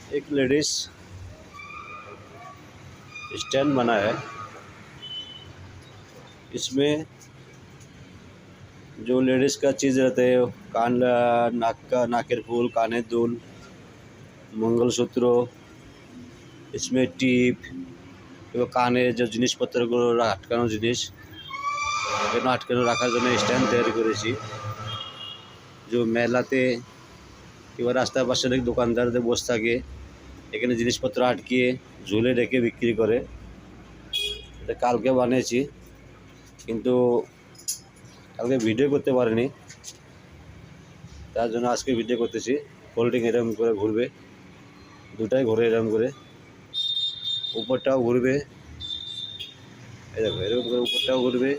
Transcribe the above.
एक ladies stand बना है। इसमें जो लेडीज का चीज़ रहते हैं, कान, नाकेर फूल, कानेर दुल, मंगलसूत्र, इसमें টিপ এবং কানে যে জিনিসপত্রগুলো আটকানো জিনিস এগুলো আটকানো রাখার জন্য স্ট্যান্ড তৈরি করেছি। যে মেলাতে কিংবা রাস্তার পাশে অনেক দোকানদারদের বসে থাকে, এখানে জিনিসপত্র আটকিয়ে ঝুলে রেখে বিক্রি করে। এটা কালকে বানিয়েছি, কিন্তু কালকে ভিডিও করতে পারিনি, তার জন্য আজকে ভিডিও করতেছি। ফোল্ডিং এরকম করে ঘুরবে, দুটাই ঘুরে এরকম করে, উপরটাও ঘুরবে, এই দেখো এরকম করে উপরটাও ঘুরবে।